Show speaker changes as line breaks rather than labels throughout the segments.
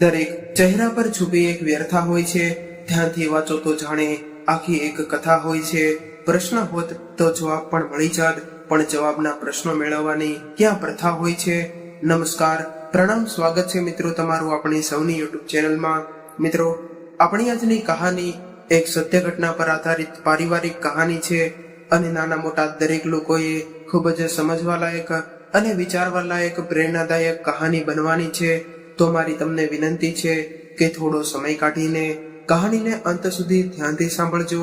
દરેક ચહેરા પર છુપી એક વ્યર્થા હોય છે. ધ્યાનથી વાંચો તો જાણે આખી એક કથા હોય છે. પ્રશ્ન હોત તો જવાબ પણ મળી જાત, પણ જવાબના પ્રશ્નો મેળવવાની ક્યાં પ્રથા હોય છે. નમસ્કાર, પ્રણામ, સ્વાગત છે મિત્રો તમારું આપણી સૌની યુટ્યુબ ચેનલમાં. મિત્રો, આપણી આજની કહાની એક સત્ય ઘટના પર આધારિત પારિવારિક કહાની છે અને નાના મોટા દરેક લોકોએ ખૂબ જ સમજવા લાયક અને વિચારવા લાયક પ્રેરણાદાયક કહાની બનવાની છે. તો મારી તમને વિનંતી છે કે થોડો સમય કાઢીને કહાનીને અંત સુધી ધ્યાનથી સાંભળજો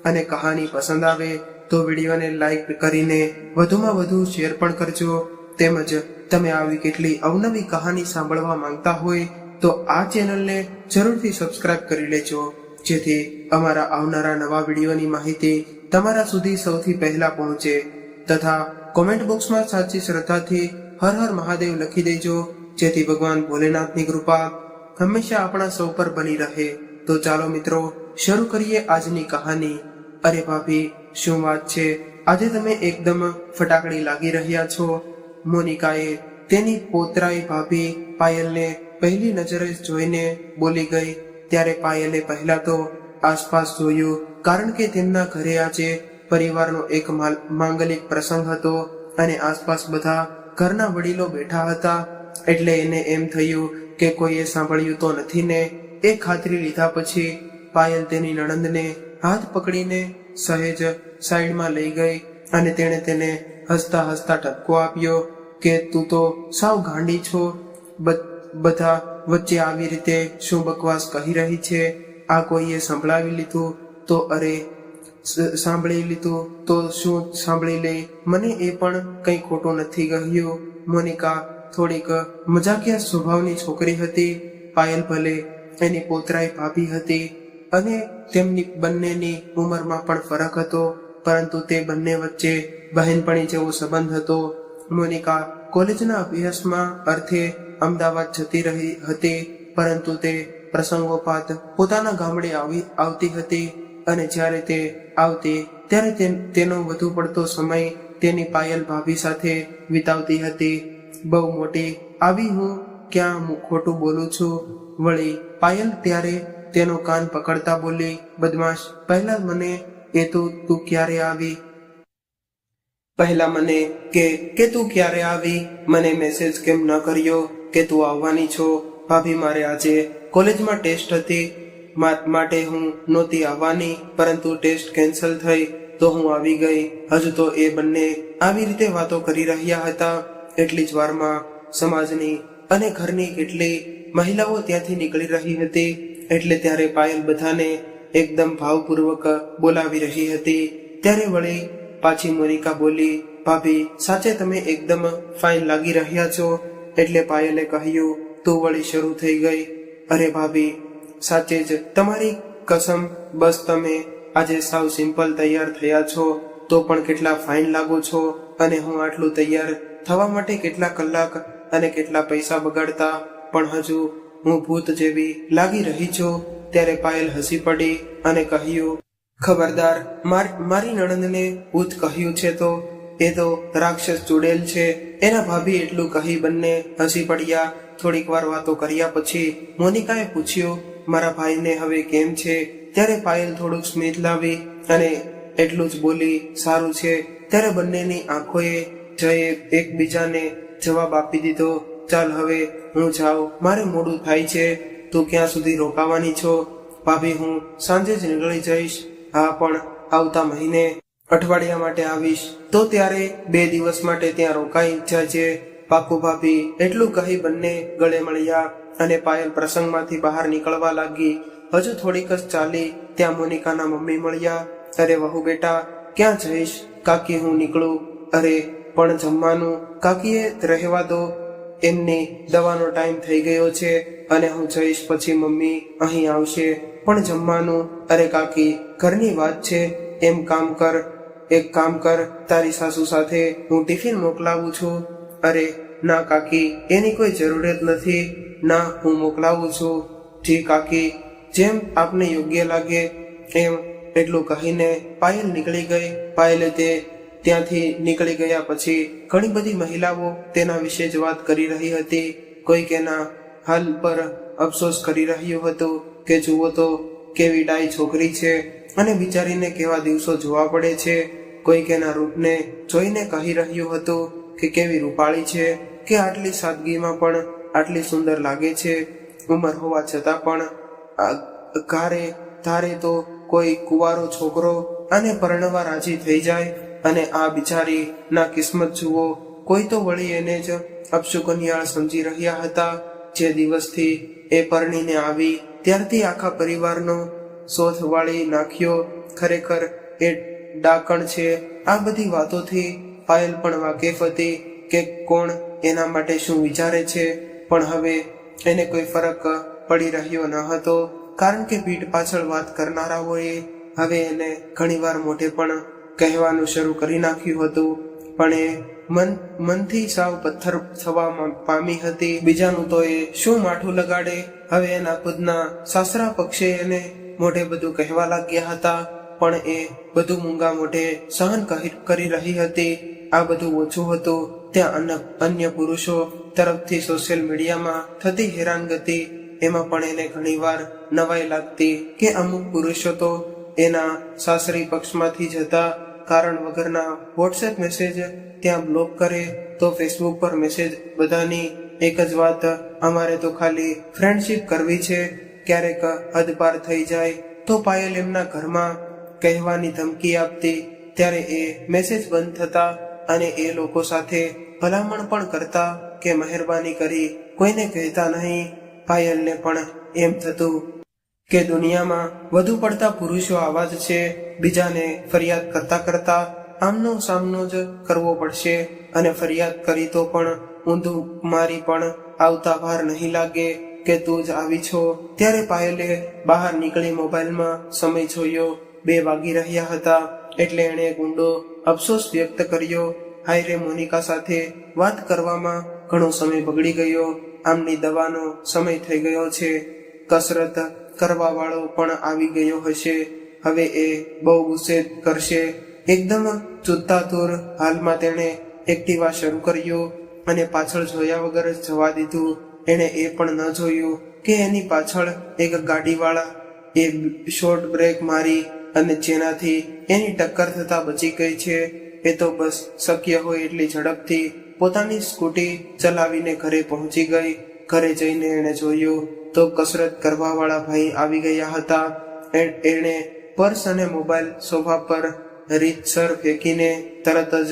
અને કહાની પસંદ આવે તો વિડીયોને લાઈક કરીને વધુમાં વધુ શેર પણ કરજો. તેમજ તમે આવી કેટલી અવનવી કહાની સાંભળવા માંગતા હોય તો આ ચેનલને જરૂરથી સબસ્ક્રાઇબ કરી લેજો, જેથી અમારા આવનારા નવા વિડીયોની માહિતી તમારા સુધી સૌથી પહેલા પહોંચે. તથા કોમેન્ટ બોક્સમાં સાચી શ્રદ્ધાથી હર હર મહાદેવ લખી દેજો, જેથી ભગવાન ભોલેનાથની કૃપા હંમેશા આપણા સૌ પર બની રહે. તો ચાલો મિત્રો, શરૂ કરીએ આજની કહાની. અરે ભાભી, શું વાત છે, આજે તમે એકદમ ફટાકડી લાગી રહ્યા છો. મોનિકાએ તેની પોતરાઈ ભાભી પાયલને પહેલી નજરે જોઈને બોલી ગઈ. ત્યારે પાયલે પહેલા તો આસપાસ જોયું, કારણ કે તેમના ઘરે આજે પરિવારનો એક માંગલિક પ્રસંગ હતો અને આસપાસ બધા ઘરના વડીલો બેઠા હતા. એટલે એને એમ થયું કે કોઈએ સાંભળ્યું તો નથી ને. એ ખાતરી લીધા પછી પાયલ તેની નણંદને હાથ પકડીને સહેજ સાઈડમાં લઈ ગઈ અને તેણે તેને હસતા હસતા ઠપકો આપ્યો કે તું તો સાવ ગાંડી છો, બધા વચ્ચે આવી રીતે શું બકવાસ કહી રહી છે. આ કોઈએ સંભળાવી લીધું તો સાંભળી લીધું તો શું સાંભળી લે, મને એ પણ કંઈ ખોટું નથી કહ્યું. મોનિકા થોડીક મજાકિયા સ્વભાવની છોકરી હતી. પાયલ ભલે એની પોતરાઈ ભાભી હતી અને તેમની બંનેની ઉંમરમાં પણ ફરક હતો, પરંતુ તે બંને વચ્ચે બહેનપણી જેવો સંબંધ હતો. મોનિકા કોલેજના અભ્યાસમાં અર્થે અમદાવાદ જતી રહી હતી, પરંતુ તે પ્રસંગોપાત પોતાના ગામડે આવતી હતી અને જ્યારે તે આવતી ત્યારે તેનો વધુ પડતો સમય તેની પાયલ ભાભી સાથે વિતાવતી હતી. બહુ મોટી આવી હું ક્યાં ખોટું બોલું છું? વળી પાયલ ત્યારે તેનો કાન પકડતા બોલી, બદમાશ, પહેલા મને એ તો તું ક્યારે આવી? પહેલા મને કે તું ક્યારે આવી? મને મેસેજ કેમ ન કર્યો કે તું આવવાની છો? ભાભી, મારે આજે કોલેજમાં ટેસ્ટ હતી માટે હું નહોતી આવવાની, પરંતુ ટેસ્ટ કેન્સલ થઈ તો હું આવી ગઈ. હજુ તો એ બંને આવી રીતે વાતો કરી રહ્યા હતા. એટલી જ વારમાં સમાજની અને ઘરની કેટલી મહિલાઓ ત્યાંથી નીકળી રહી હતી. એટલે ત્યારે પાયલ બધાને એકદમ ભાવપૂર્વક બોલાવી રહી હતી. ત્યારે વળી પાછી મોનિકા બોલી, ભાભી, સાચે તમે એકદમ ફાઇન લાગી રહ્યા છો. એટલે પાયલે કહ્યું, તું વળી શરૂ થઈ ગઈ. અરે ભાભી, સાચે જ તમારી કસમ, બસ તમે આજે સાવ સિમ્પલ તૈયાર થયા છો તો પણ કેટલા ફાઇન લાગો છો. અને હું આટલું તૈયાર થવા માટે કેટલા કલાક અને કેટલા પૈસા બગાડતા, પણ હજુ હું ભૂત જેવી લાગી રહી છું. ત્યારે પાયલ હસી પડી અને કહ્યું, ખબરદાર, મારી નણંદને ભૂત કહ્યું છે તો એ તો રાક્ષસ ચૂડેલ છે. એના ભાભી એટલું કહી બંને હસી પડ્યા. થોડીક વાર વાતો કર્યા પછી મોનિકાએ પૂછ્યું, મારા ભાઈને હવે કેમ છે? ત્યારે પાયલ થોડુંક સ્મિત લાવી અને એટલું જ બોલી, સારું છે. ત્યારે બંનેની આંખોએ જઈ એકબીજાને જવાબ આપી દીધો. ચાલ હવે હું જાઉં, મારે મોડું થાય છે. તું ક્યાં સુધી રોકાવાની છો? ભાભી, હું સાંજે જ નીકળી જઈશ. હા, પણ આવતા મહિને અઠવાડિયા માટે આવીશ, તો ત્યારે 2 દિવસ માટે ત્યાં રોકાઈ જજે. પાકું ભાભી. એટલું કહી બંને ગળે મળ્યા અને પાયલ પ્રસંગમાંથી બહાર નીકળવા લાગી. હજુ થોડીક જ ચાલી ત્યાં મોનિકાના મમ્મી મળ્યા. અરે વહુ બેટા, ક્યાં જઈશ? કાકી, હું નીકળું. અરે પણ જમવાનું? કાકીએ રહેવા દો, એમની દવાનો ટાઈમ થઈ ગયો છે અને હું જઈશ પછી મમ્મી અહીં આવશે. પણ જમવાનું? અરે કાકી, ઘરની વાત છે. એક કામ કર, તારી સાસુ સાથે હું ટિફિન મોકલાવું છું. અરે ના કાકી, એની કોઈ જરૂરત નથી. ના, હું મોકલાવું છું. જી કાકી, જેમ આપને યોગ્ય લાગે એમ. એટલું કહીને પાયલ નીકળી ગઈ. પાયલે ત્યાંથી નીકળી ગયા પછી ઘણી બધી મહિલાઓ તેના વિશે જ વાત કરી રહી હતી. કોઈક એના હાલ પર અફસોસ કરી રહ્યું હતું કે જુઓ તો કેવી ડાઈ છોકરી છે અને વિચારીને કેવા દિવસો જોવા પડે છે. કોઈક એના રૂપને જોઈને કહી રહ્યું હતું કે કેવી રૂપાળી છે, કે આટલી સાદગીમાં પણ આટલી સુંદર લાગે છે. ઉંમર હોવા છતાં પણ ઘારે ધારે તો કોઈ કુંવારો છોકરો અને પરણવા રાજી થઈ જાય. અને આ બિચારી ના કિસ્મત જુઓ, કોઈ તો વળી એને જ અપશુકનિયાળ સમજી રહ્યા હતા. જે દિવસથી એ પરણીને આવી ત્યારથી આખા પરિવારનો શોથ વાળી નાખ્યો. ખરેખર એ ડાકણ છે. આ બધી વાતોથી પાયલ પણ વાકેફ હતી કે કોણ એના માટે શું વિચારે છે, પણ હવે એને કોઈ ફરક પડી રહ્યો ન હતો, કારણ કે પીઠ પાછળ વાત કરનારાઓએ હવે એને ઘણીવાર મોઢે પણ કહેવાનું શરૂ કરી નાખ્યું હતું. પણ એ મનથી સાવ પથ્થર થવા પામી હતી. બીજાનું તો એ શું માઠું લગાડે. હવે એના ખુદના સાસરા પક્ષે એને મોઢે બધું કહેવા લાગ્યા હતા, પણ એ બધું મૂંગા મોઢે સહન કરી રહી હતી. આ બધું ઓછું હતું ત્યાં અન્ય પુરુષો તરફથી સોશિયલ મીડિયામાં થતી હેરાનગતિ, એમાં પણ એને ઘણીવાર નવાઈ લાગતી કે અમુક પુરુષો તો એના સાસરી પક્ષમાંથી જતા કારણ વગરના વોટ્સએપ મેસેજ ત્યાં બ્લોક કરે, તો ફેસબુક પર મેસેજ બધાની એક જ વાત, અમારે તો ખાલી ફ્રેન્ડશીપ કરવી છે. ક્યારેક હદપાર થઈ જાય તો પાયલ એમના ઘરમાં કહેવાની ધમકી આપતી, ત્યારે એ મેસેજ બંધ થતા અને એ લોકો સાથે ભલામણ પણ કરતા કે મહેરબાની કરી કોઈને કહેતા નહીં. પાયલને પણ એમ થતું કે દુનિયામાં વધુ પડતા પુરુષો આવા જ છે. બીજાને ફરિયાદ કરતા આમનો સામનો જ કરવો પડશે, અને ફરિયાદ કરી તો પણ ઊંધું મારી પણ આવતા ભાર નહીં લાગે કે તું જ આવી છો. ત્યારે પાયલે બહાર નીકળી મોબાઈલમાં સમય જોયો. 2 વાગી રહ્યા હતા. એટલે એણે ઊંડો અફસોસ વ્યક્ત કર્યો. હાય રે, મોનિકા સાથે વાત કરવામાં ઘણો સમય બગડી ગયો. આમની દવાનો સમય થઈ ગયો છે. કસરત કરવા વાળો પણ આવી ગયો હશે. હવે એ બહુ ગુસ્સે કરશે. એકદમ ચૂંતાતુર હાલમાં તેણે એક્ટિવા શરૂ કર્યું અને પાછળ જોયા વગર જ જવા દીધું. એણે એ પણ ન જોયું કે એની પાછળ એક ગાડીવાળા એ શોર્ટ બ્રેક મારી અને જેનાથી એની ટક્કર થતા બચી ગઈ છે. એ તો બસ શક્ય હોય એટલી ઝડપથી પોતાની સ્કૂટી ચલાવીને ઘરે પહોંચી ગઈ. ઘરે જઈને એણે જોયું તો કસરત કરવા વાળા ભાઈ આવી ગયા હતા. એણે પર્સ અને મોબાઈલ સોફા પર રીતસર ફેંકીને તરત જ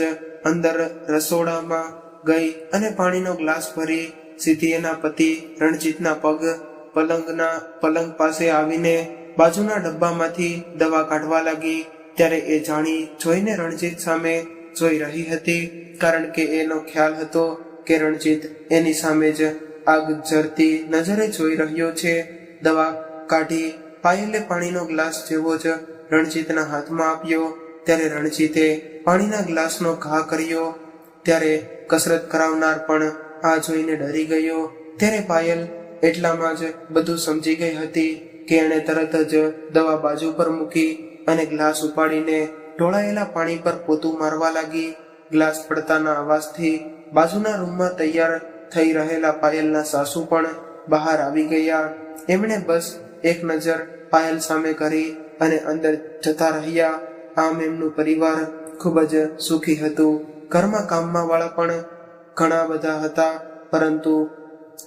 અંદર રસોડામાં ગઈ અને પાણીનો ગ્લાસ ભરી સીધી એના પતિ રણજીતના પલંગ પાસે આવીને બાજુના ડબ્બામાંથી દવા કાઢવા લાગી. ત્યારે એ જાણી જોઈને રણજીત સામે જોઈ રહી હતી, કારણ કે એનો ખ્યાલ હતો કે રણજીત એની સામે જ આગ ઝરતી નજરે જોઈ રહ્યો છે. દવા કાઢી પાયલે પાણીનો ગ્લાસ જેવો જ રણજીતના હાથમાં આપ્યો. ત્યારે રણજીતે પાણીના ગ્લાસનો ઘા કર્યો. ત્યારે કસરત કરાવનાર પણ આ જોઈને ડરી ગયો. ત્યારે પાયલ એટલામાં જ બધું સમજી ગઈ હતી કે એણે તરત જ દવા બાજુ પર મૂકી અને ગ્લાસ ઉપાડીને ઢોળાયેલા પાણી પર પોતું મારવા લાગી. ગ્લાસ પડતાના અવાજથી બાજુના રૂમમાં તૈયાર થઈ રહેલા પાયલના સાસુ પણ બહાર આવી ગયા. એમણે બસ એક નજર પાયલ સામે કરી અને અંદર જતા રહ્યા. આમ એમનું પરિવાર ખૂબ જ સુખી હતું. ઘરમાં કામમાં વાળા પણ ઘણા બધા હતા, પરંતુ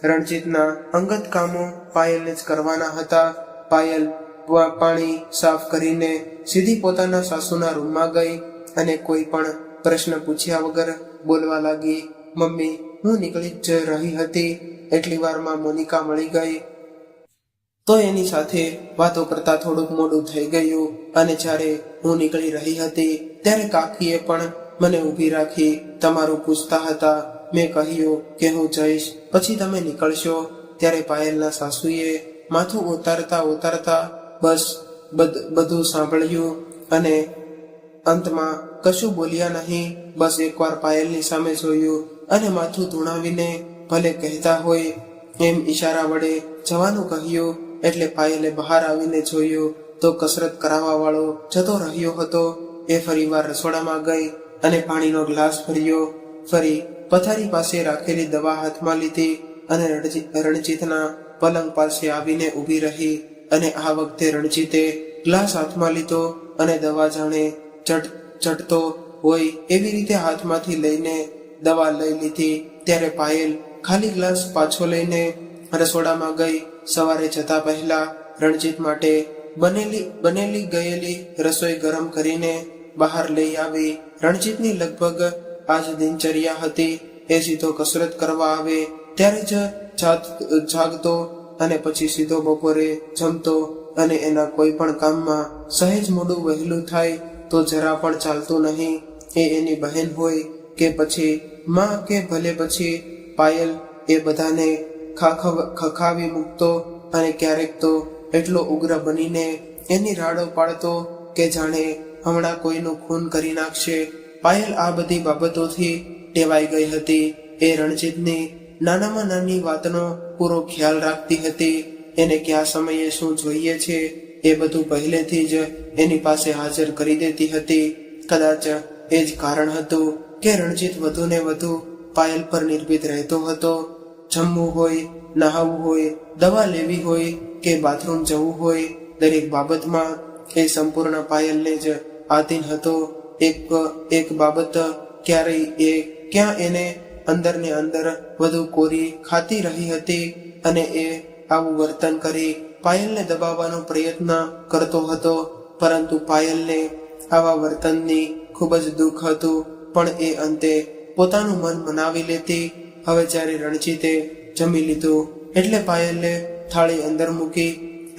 રણજીતના અંગત કામો પાયલને જ કરવાના હતા. પાયલ પાણી સાફ કરીને સીધી પોતાના સાસુના રૂમમાં ગઈ અને કોઈ પણ પ્રશ્ન પૂછ્યા વગર બોલવા લાગી. મમ્મી, હું નીકળી જ રહી હતી, એટલી વારમાં મોનિકા મળી ગઈ. તો એની સાથે વાતો કરતા થોડુંક મોડું થઈ ગયું, અને જ્યારે હું નીકળી રહી હતી ત્યારે કાકીએ પણ મને ઊભી રાખી તમારું પૂછતા હતા. મેં કહ્યું કે હું જઈશ, પછી તમે નીકળશો. ત્યારે પાયલના સાસુએ માથું ઉતારતા બસ બધું સાંભળ્યું અને અંતમાં કશું બોલ્યા નહીં. બસ એકવાર પાયલની સામે જોયું અને માથું ધૂણાવીને ભલે કહેતા હોય એમ ઈશારા વડે જવાનું કહ્યું. એટલે પાયલે બહાર આવીને જોયું તો કસરત કરાવવા વાળો જતો રહ્યો હતો. એ ફરીવાર રસોડામાં ગઈ અને પાણીનો ગ્લાસ ભર્યો. ફરી પથારી પાસે રાખેલી દવા હાથમાં લીધી અને રણજીતના પલંગ પાસે આવીને ઊભી રહી અને આ વખતે રણજીતે ગ્લાસ હાથમાં લીધો અને દવા જાણે ચડતો હોય એવી રીતે હાથમાંથી લઈને દવા લઈ લીધી. ત્યારે પાયલ ખાલી ગ્લાસ પાછો લઈને રસોડામાં ગઈ. સવારે જતા પહેલા રણજીત માટે બનેલી ગયેલી રસોઈ ગરમ કરીને બહાર લઈ આવી. રણજીતની લગભગ આજ દિનચર્યા હતી. એ સીધો કસરત કરવા આવે ત્યારે જ જાગતો અને પછી સીધો બપોરે જમતો અને એના કોઈ પણ કામમાં સહેજ મોડું વહેલું થાય તો જરા પણ ચાલતું નહીં. એ એની બહેન હોય કે પછી માં કે ભલે પછી પાયલ એ બધાને ખખાવી મૂકતો અને ક્યારેક તો એટલો ઉગ્ર બનીને એની રાડો પાડતો કે જાણે હમણાં કોઈનું ખૂન કરી નાખશે. પાયલ આ બધી બાબતોથી ટેવાઈ ગઈ હતી. એ રણજીતની નાનામાં નાની વાતનો પૂરો ખ્યાલ રાખતી હતી. એને કયા સમયે શું જોઈએ છે એ બધું પહેલેથી જ એની પાસે હાજર કરી દેતી હતી. કદાચ એ જ કારણ હતું કે રણજીત વધુ ને વધુ પાયલ પર નિર્ભીત રહેતો હતો. જમવું હોય, નહાવું હોય, દવા લેવી હોય કે બાથરૂમ જવું હોય, દરેક બાબતમાં એ સંપૂર્ણ પાયલને જ આધીન હતો. એક બાબત ક્યાં એને અંદર ને અંદર વધુ કોરી ખાતી રહી હતી અને એ આવું વર્તન કરી પાયલને દબાવવાનો પ્રયત્ન કરતો હતો. પરંતુ પાયલને આવા વર્તનની ખૂબ જ દુઃખ હતું, પણ એ અંતે પોતાનું મન મનાવી લેતી. હવે જ્યારે રણજીતે જમી લીધું એટલે પાયલે થાળી અંદર મૂકી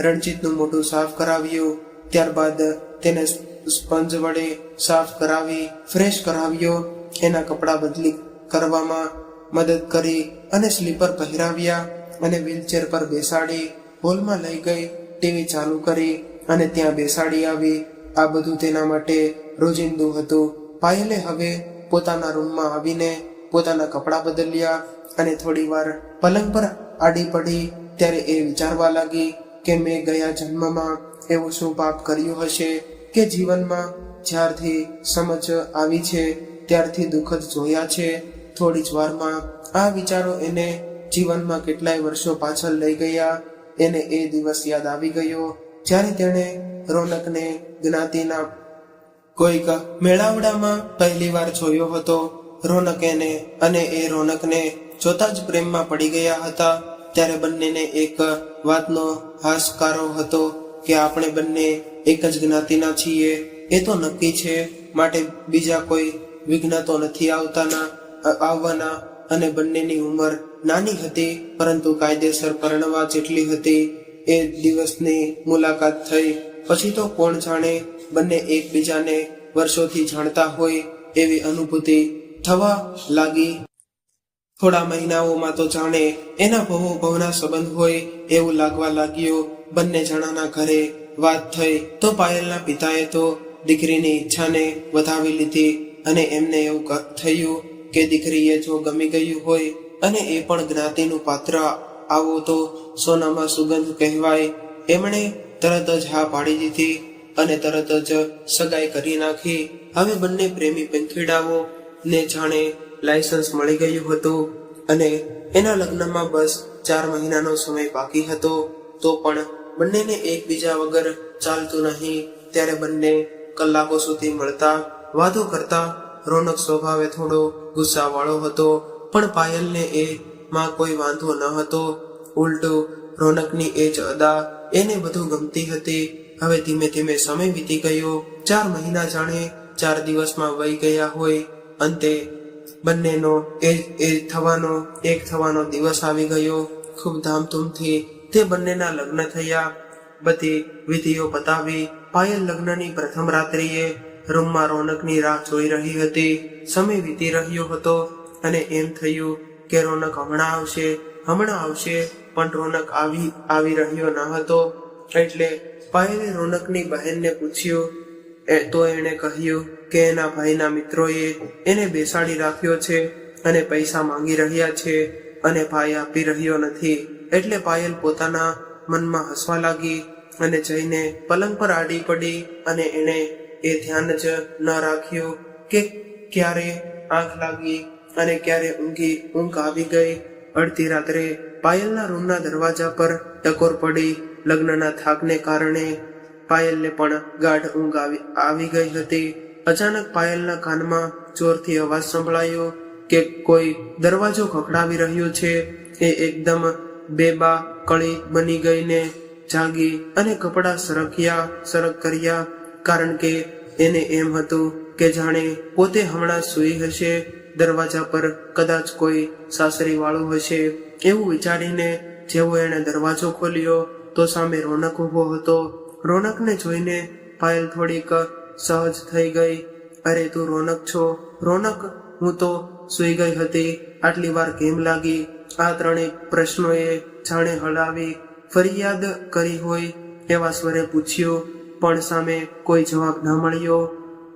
રણજીતનું મોઢું સાફ કરાવ્યું. ત્યારબાદ તેને સ્પંજ વડે સાફ કરાવી ફ્રેશ કરાવ્યો. એના કપડાં બદલી કરવામાં મદદ કરી અને સ્લીપર પહેરાવ્યા અને વ્હીલચેર પર બેસાડી હોલમાં લઈ ગઈ. ટીવી ચાલુ કરી અને ત્યાં બેસાડી આવી. આ બધું તેના માટે રોજિંદુ હતું. પાયલે હવે પોતાના રૂમમાં આવીને પોતાના કપડાં બદલ્યા અને થોડી વાર પલંગ પર આડી પડી. ત્યારે એ વિચારવા લાગી કે મેં ગયા જન્મમાં એવું શું પાપ કર્યું હશે કે જીવનમાં જ્યારથી સમજ આવી છે ત્યારથી દુઃખ જ જોયા છે. થોડી જ વારમાં આ વિચારો એને જીવનમાં કેટલાય વર્ષો પાછળ લઈ ગયા. એને એ દિવસ યાદ આવી ગયો જ્યારે તેણે રોનકને જ્ઞાતિના કોઈક મેળાવડામાં પહેલી વાર જોયો હતો. રોનક એને અને એ રોનકને જોતા જ પ્રેમમાં પડી ગયા હતા. ત્યારે બંનેને એક વાતનો હાશકારો હતો કે આપણે બંને એક જ જ્ઞાતિના છીએ. એ તો નક્કી છે, માટે બીજા કોઈ વિઘ્ન તો નથી આવવાના. અને બંનેની ઉંમર નાની હતી પરંતુ કાયદેસર પરણવા જેટલી હતી. એ દિવસની મુલાકાત થઈ પછી તો કોણ જાણે બંને એકબીજાને વર્ષોથી જાણતા હોય એવી અનુભૂતિ થવા લાગી. થોડા મહિનાઓમાં તો જાણે એના ભવોભવના સંબંધ હોય એવું લાગવા લાગ્યું. બંને જણાના ઘરે વાત થઈ તો પાયલના પિતાએ તો દીકરીની ઈચ્છાને વધાવી લીધી અને એમને એવું થયું કે દીકરીએ જો ગમી ગયું હોય અને એ પણ જ્ઞાતિનું પાત્ર આવો તો સોનામાં સુગંધ કહેવાય. એમણે તરત જ હા પાડી દીધી અને તરત જ સગાઈ કરી નાખી. હવે બંને પ્રેમી પંખીડાઓ ને જાણે લાયસન્સ મળી ગયું હતું અને એના લગ્નમાં બસ 4 મહિનાનો સમય બાકી હતો. તો પણ બંનેને એકબીજા વગર ચાલતું નહીં. ત્યારે બંને કલાકો સુધી મળતા, વાતો કરતા. રોનક સ્વભાવે થોડો ગુસ્સાવાળો હતો પણ પાયલને એમાં કોઈ વાંધો ન હતો. ઉલટું રોનકની એ જ અદા એને બધું ગમતી હતી. હવે ધીમે ધીમે સમય વીતી ગયો. 4 મહિના જાણે 4 દિવસમાં વહી ગયા હોય. અંતે બંનેનો એક થવાનો દિવસ આવી ગયો. ખૂબ ધામધૂમથી તે બંનેના લગ્ન થયા. બધી વિધિઓ પતાવી પાયલ લગ્નની પ્રથમ રાત્રિએ રૂમમાં રોનકની રાહ જોઈ રહી હતી. સમય વીતી રહ્યો હતો અને એમ થયું કે રોનક હમણાં આવશે પણ રોનક આવી રહ્યો ન હતો. એટલે પાયલે રોનકની બહેનને પૂછ્યું તો એણે કહ્યું કે એના ભાઈના મિત્રોએ એને બેસાડી રાખ્યો છે અને પૈસા માંગી રહ્યા છે અને ભાઈ આપી રહ્યો નથી. એટલે પાયલ પોતાના મનમાં હસવા લાગી અને જઈને પલંગ પર આડી પડી અને એણે એ ધ્યાન જ ન રાખ્યું કે ક્યારે આંખ લાગી અને ક્યારે ઊંઘ આવી ગઈ. અડધી રાત્રે પાયલના રૂમના દરવાજા પર ટકોર પડી. લગ્નના થાકને કારણે પાયલને પણ ગાઢ ઊંઘ આવી ગઈ હતી. અચાનક પાયલના કાનમાં જોરથી અવાજ સંભળાયો કે કોઈ દરવાજો ખખડાવી રહ્યો છે. એ એકદમ બેબા કળી બની ગઈને જાગી અને કપડાં સરક કર્યા, કારણ કે એને એમ હતું કે જાણે પોતે હમણાં સૂઈ હશે. દરવાજા પર કદાચ કોઈ સાસરી વાળું હશે એવું વિચારીને જેવો એણે દરવાજો ખોલ્યો તો સામે રોનક ઊભો હતો. રોનકને જોઈને પાયલ થોડીક સહજ થઈ ગઈ. અરે તું રોનક છો? રોનક, હું તો સૂઈ ગઈ હતી. આટલી વાર કેમ લાગી? આ ત્રણેય પ્રશ્નોએ જાણે હલાવી ફરિયાદ કરી હોય એવા સ્વરે પૂછ્યું, પણ સામે કોઈ જવાબ ન મળ્યો.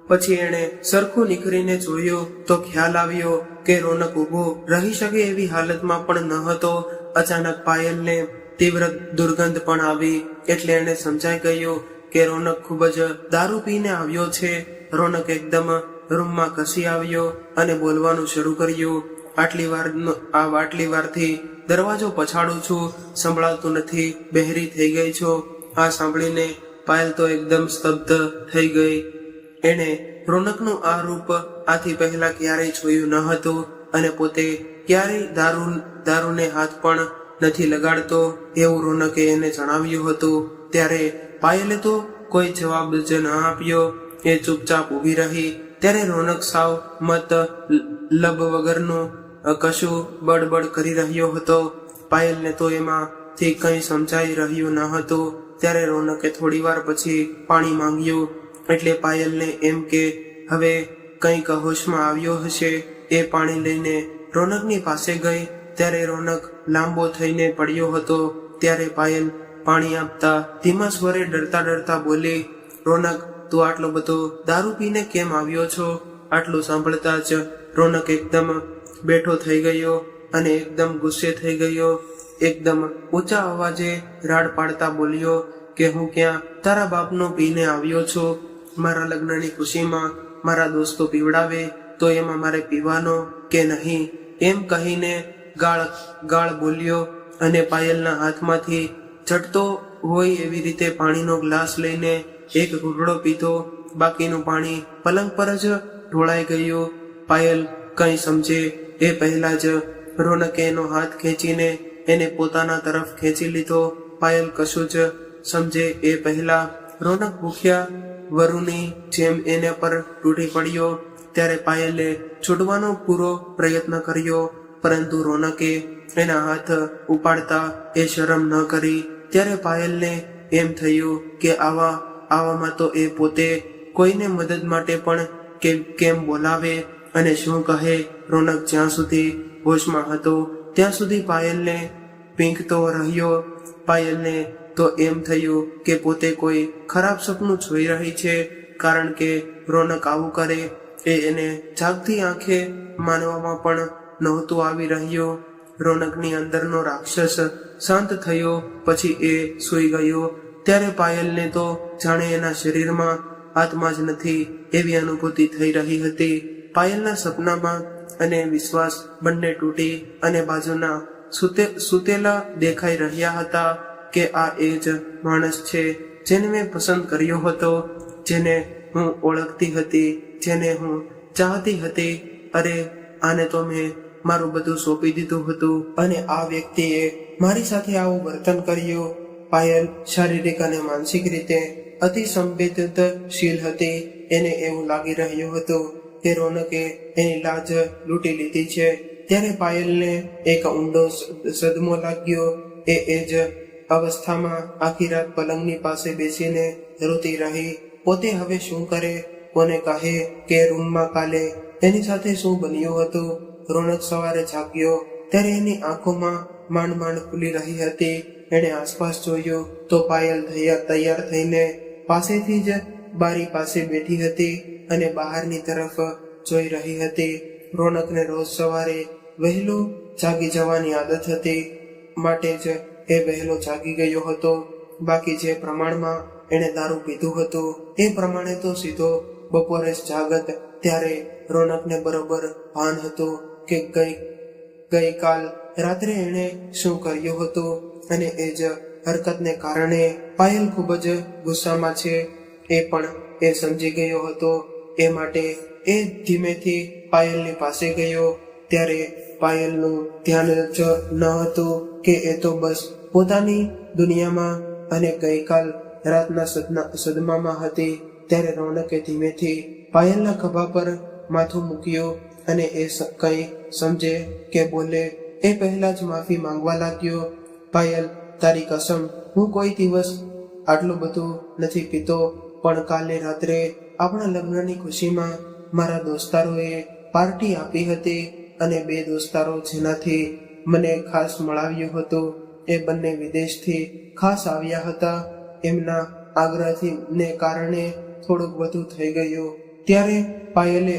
પછી એણે સરખું નીકળીને જોયું તો ખ્યાલ આવ્યો કે રોનક ઊભો રહી શકે એવી હાલતમાં પણ ન હતો. અચાનક પાયલને તીવ્ર દુર્ગંધ પણ આવી, એટલે એને સમજાઈ ગયું કે રોનક ખૂબ જ દારૂ પીને આવ્યો છે. રોનક એકદમ રૂમમાં ઘસી આવ્યો અને બોલવાનું શરૂ કર્યું. આટલી વારથી દરવાજો પછાડું છું, સંભળાતું નથી, બહેરી થઈ ગઈ છો. આ સાંભળીને પાયલ તો એકદમ સ્તબ્ધ થઈ ગઈ. એણે રોનકનું આ રૂપ આથી પહેલા ક્યારેય જોયું ન હતું અને પોતે ક્યારેય દારૂને હાથ પણ નથી લગાડતો એવું રોનકે એને જણાવ્યું હતું. ત્યારે પાયલે તો કોઈ જવાબ જ ન આપ્યો. એ ચૂપચાપ ઊભી રહી. ત્યારે રોનક સાવ લબ વગરનું કશું બડબડ કરી રહ્યો હતો. પાયલને તો એમાંથી કંઈ સમજાઈ રહ્યું ન હતું. ત્યારે રોનકે થોડી વાર પછી પાણી માંગ્યું. એટલે પાયલને એમ કે હવે કંઈક હોશમાં આવ્યો હશે. એ પાણી લઈને રોનકની પાસે ગઈ. ત્યારે રોનક લાંબો થઈને પડ્યો હતો. ત્યારે પાયલ પાણી આપતા ધીમા સ્વરે ડરતા બોલી, રોનક, તું આટલો બધો દારૂ પીને કેમ આવ્યો છો? આટલું સાંભળતા જ રોનક એકદમ બેઠો થઈ ગયો અને એકદમ ગુસ્સે થઈ ગયો. એકદમ ઊંચા અવાજે રાડ પાડતા બોલ્યો કે હું ક્યાં તારા બાપનો પીને આવ્યો છું? મારા લગ્નની ખુશીમાં મારા દોસ્તો પીવડાવે તો એમાં મારે પીવાનો કે નહીં? એમ કહીને ગાળ બોલ્યો અને પાયલના હાથમાંથી ચડતો હોય એવી રીતે પાણીનો ગ્લાસ લઈને એક ઘૂંટડો પીધો. બાકીનું પાણી પલંગ પર જ ઢોળાઈ ગયું. પાયલ કંઈ સમજે એ પહેલા જ રોનકે એનો હાથ ખેંચીને એને પોતાના તરફ ખેંચી લીધો. પાયલ કશું જ સમજે એ પહેલા રોનક ભૂખ્યા વરુની જેમ એને પર તૂટી પડ્યો. ત્યારે પાયલે છૂટવાનો પૂરો પ્રયત્ન કર્યો, પરંતુ રોનકે એના હાથ ઉપાડતા એ શરમ ન કરી. ત્યારે પાયલને એમ થયું કે આવામાં તો એ પોતે કોઈને મદદ માટે પણ કેમ બોલાવે અને શું કહે. રોનક જ્યાં સુધી હોશમાં હતો ત્યાં સુધી પાયલને પીંખતો રહ્યો. પાયલને તો એમ થયું કે પોતે કોઈ ખરાબ સપનું જોઈ રહી છે, કારણ કે રોનક આવું કરે એ એને જાગતી આંખે માનવામાં પણ નહોતું આવી રહ્યું. રોનકની અંદરનો રાક્ષસ શાંત થયો પછી એ સૂઈ ગયો. ત્યારે પાયલને તો જાણે એના શરીરમાં આત્મા જ નથી એવી અનુભૂતિ થઈ રહી હતી. પાયલના સપનામાં અને વિશ્વાસ બંને તૂટી અને બાજુના સૂતેલા દેખાઈ રહ્યા હતા કે આ એ જ માણસ છે જેને મેં પસંદ કર્યો હતો, જેને હું ઓળખતી હતી, જેને હું ચાહતી હતી. અરે, આને તો મેં મારું બધું સોંપી દીધું હતું અને આ વ્યક્તિએ મારી સાથે આવું વર્તન કર્યું. પાયલ શારીરિક અને માનસિક રીતે અતિ સંવેદનશીલ હતી. એને એવું લાગી રહ્યું હતું કે રોનકે એની લાજ લૂંટી લીધી છે. ત્યારે પાયલને એક ઊંડો સદમો લાગ્યો. એ જ અવસ્થામાં આખી રાત પલંગની પાસે બેસીને રોતી રહી. પોતે હવે શું કરે, કોને કહે કે રૂમમાં કાલે એની સાથે શું બન્યું હતું. રોનક સવારે જાગ્યો ત્યારે એની આંખોમાં માંડ ખુલી રહી હતી. એણે આસપાસ જોયું તો પાયલ તૈયાર થઈને પાસેથી જ બારી પાસે બેઠી હતી અને બહારની તરફ જોઈ રહી હતી. રોનકને રોજ સવારે વહેલું જાગી જવાની આદત હતી, માટે જ એ વહેલો જાગી ગયો હતો. બાકી જે પ્રમાણમાં એણે દારૂ પીધું હતું એ પ્રમાણે તો સીધો બપોરે જ જાગત. ત્યારે રોનકને બરોબર ભાન હતું કે ગઈકાલ રાત્રે એણે શું કર્યું હતું અને એ જ હરકતને કારણે પાયલ ખૂબ જ ગુસ્સામાં છે એ પણ એ સમજી ગયો હતો. એ માટે એ ધીમેથી પાયલની પાસે ગયો. ત્યારે પાયલનું ધ્યાન જ ન હતું કે એ તો બસ પોતાની દુનિયામાં અને ગઈકાલ રાતના સદમામાં હતી. ત્યારે રોનકે ધીમેથી પાયલના ખભા પર માથું મૂક્યું અને એ કંઈ સમજે કે બોલે એ પહેલા જ માફી માંગવા લાગ્યો. પાયલ, તારી કસમ, હું કોઈ દિવસ આટલું બધું નથી પીતો, પણ કાલે રાત્રે આપણા લગ્નની ખુશીમાં મારા દોસ્તારોએ પાર્ટી આપી હતી અને 2 દોસ્તારો જેનાથી મને ખાસ મળાવ્યું હતું એ બંને વિદેશથી ખાસ આવ્યા હતા. એમના આગ્રહથી ને કારણે થોડુંક વધુ થઈ ગયું. ત્યારે પાયલે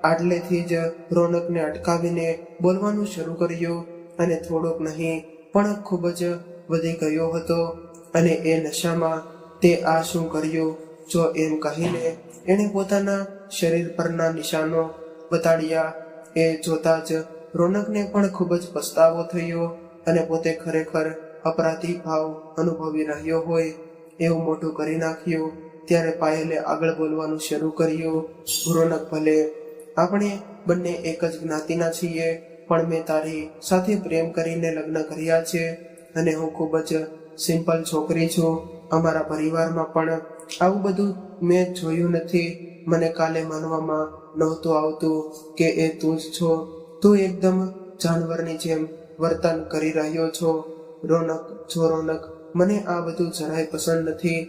આટલેથી જ રોનકને અટકાવીને બોલવાનું શરૂ કર્યું અને થોડોક નહીં પણ ખૂબ જ વધી ગયો હતો. અને એ નશામાં તે આ શું કર્યું જો એમ કહીને એણે પોતાના શરીર પરના નિશાનો બતાડ્યા. એ જોતા જ રોનકને પણ ખૂબ જ પસ્તાવો થયો અને પોતે ખરેખર અપરાધી ભાવ અનુભવી રહ્યો હોય એવું મોટું કરી નાખ્યું. ત્યારે પાયલે આગળ બોલવાનું શરૂ કર્યું. રોનક, ભલે આપણે બંને એક જ જ્ઞાતિના છીએ, પણ મેં તારી સાથે પ્રેમ કરીને લગ્ન કર્યા છે અને હું ખૂબ જ સિમ્પલ છોકરી છું. અમારા પરિવારમાં પણ આવું બધું મેં જોયું નથી. મને કાલે માનવામાં નહોતું આવતું કે એ તું જ છો. તું એકદમ જાનવરની જેમ વર્તન કરી રહ્યો છો. રોનક, મને આ બધું જરાય પસંદ નથી.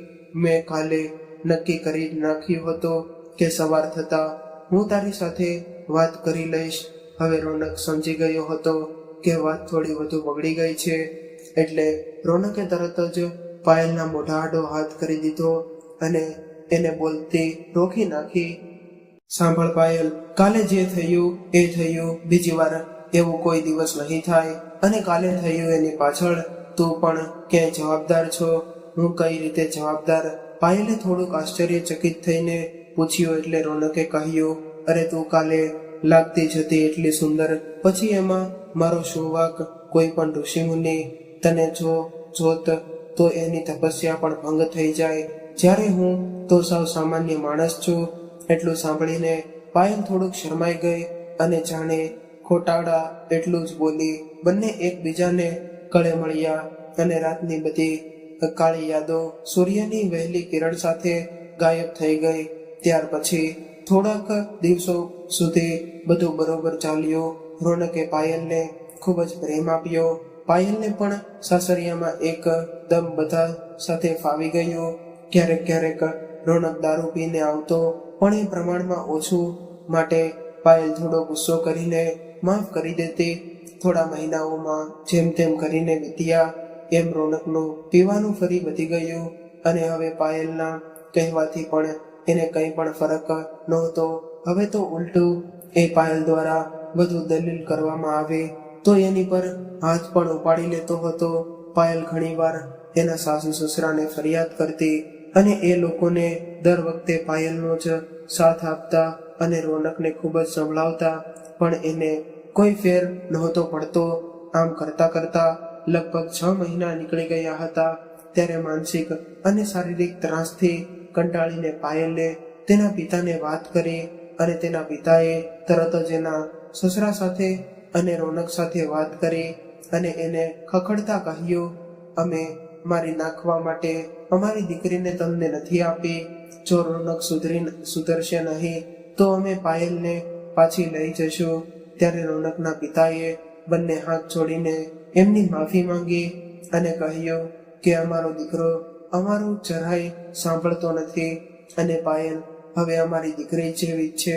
મેં કાલે નક્કી કરી નાખ્યું હતું કે સવાર થતા હું તારી સાથે વાત કરી લઈશ. હવે રોનક સમજી ગયો હતો કે વાત થોડી વધુ બગડી ગઈ છે. એટલે રોનકે તરત જ પાયલના મોઢા આડો હાથ કરી દીધો અને એને બોલતી રોકી નાખી. સાંભળ પાયલ, કાલે જે થયું એ થયું. બીજી વાર એવું કોઈ દિવસ નહીં થાય. અને કાલે થયું એની પાછળ તું પણ ક્યાંય જવાબદાર છો. હું કઈ રીતે જવાબદાર? પાયલે થોડુંક આશ્ચર્યચકિત થઈને પૂછ્યું. એટલે રોનકે કહ્યું, અરે તું કાલે લાગતી જતી એટલી સુંદર, પછી એમાં મારો શું વાંક? કોઈ પણ ઋષિમુનિ તને જોત તો એની તપસ્યા પણ ભંગ થઈ જાય, જ્યારે હું તો સાવ સામાન્ય માણસ છું. એટલું સાંભળીને પાયલ થોડુંક શરમાઈ ગઈ અને જાણે ખોટાડા એટલું જ બોલી. બંને એકબીજાને ગળે મળ્યા અને રાતની બધી કાળી યાદો સૂર્યની વહેલી કિરણ સાથે ગાયબ થઈ ગઈ. ત્યાર પછી થોડાક દિવસો સુધી બધું બરોબર ચાલ્યું. રોનકે પાયલને ખૂબ જ પ્રેમ આપ્યો. પાયલને પણ સાસરિયામાં એકદમ બધા સાથે ફાવી ગયું. ક્યારેક રોનક દારૂ પીને આવતો, પણ એ પ્રમાણમાં ઓછું, માટે પાયલ થોડો ગુસ્સો કરીને માફ કરી દેતી. થોડા મહિનાઓમાં જેમ તેમ કરીને વીત્યા. એમ રોનકનું પીવાનું ફરી વધી ગયું અને હવે પાયલના કહેવાથી પણ એને કંઈ પણ ફરક નહોતો. હવે તો ઉલટું એ પાયલ દ્વારા વધુ દલીલ કરવામાં આવે તો એની પર હાથ પણ ઉપાડી લેતો હતો. પાયલ ઘણીવાર એના સાસુ સસરાને ફરિયાદ કરતી અને એ લોકોને દર વખતે પાયલનો જ સાથ આપતા અને રોનકને ખૂબ જ સંભળાવતા, પણ એને કોઈ ફેર નહોતો પડતો. આમ કરતા કરતા લગભગ 6 મહિના નીકળી ગયા હતા. ત્યારે માનસિક અને શારીરિક ત્રાસથી કંટાળીને પાયલે તેના પિતાને વાત કરી અને તેના પિતાએ તરત જ એના સસરા સાથે અને રોનક સાથે વાત કરી અને એને ખખડતા કહ્યું, અમે મારી નાખવા માટે અમારી દીકરીને તમને નથી આપી. જો રોનક સુધરશે નહીં તો અમે પાયલને પાછી લઈ જશું. ત્યારે રોનકના પિતાએ બંને હાથ જોડીને એમની માફી માંગી અને કહ્યું કે અમારો દીકરો અમારું જરાય સાંભળતો નથી અને પાયલ હવે અમારી દીકરી જેવી છે.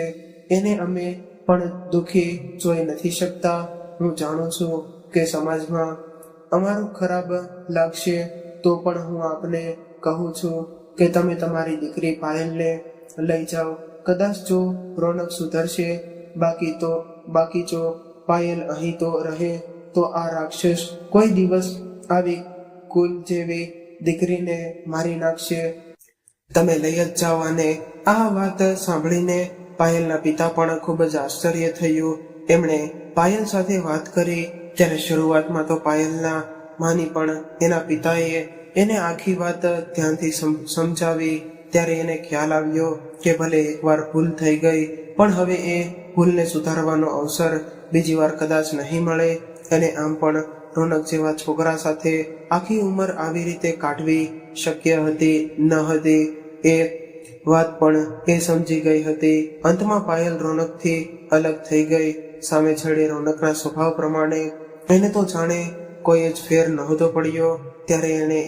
એને અમે પણ દુઃખી જોઈ નથી શકતા. હું જાણું છું કે સમાજમાં અમારું ખરાબ લાગશે, તો પણ હું આપને કહું છું કે તમે તમારી દીકરી પાયલને લઈ જાઓ. કદાચ જો રોનક સુધરશે, બાકી જો પાયલ અહીં તો રહે તો આ રાક્ષસ કોઈ દિવસ આવી કુલ જેવી દીકરીને મારી નાખશે. તમે લઈ જ જાઓ. અને આ વાત સાંભળીને પાયલના પિતા પણ ખૂબ જ આશ્ચર્ય થયું. એમણે પાયલ સાથે વાત કરી ત્યારે શરૂઆતમાં તો પાયલના માની પણ એના પિતાએ એને આખી વાત ધ્યાનથી સમજાવી. ત્યારે એને ખ્યાલ આવ્યો કે ભલે એકવાર ભૂલ થઈ ગઈ, પણ હવે એ ભૂલને સુધારવાનો અવસર બીજી વાર કદાચ નહીં મળે. અને આમ પણ રોનક જેવા છોકરા સાથે આખી ઉંમર આવી રીતે કાઢવી શક્ય હતી ન હતી એ વાત પણ એ સમજી ગઈ હતી. અંતમાં પાયલ રોનકથી અલગ થઈ ગઈ. સામે છેડે રોનકના સ્વભાવ પ્રમાણે એને તો જાણે કોઈ જ ફેર નહોતો પડ્યો. ત્યારે એને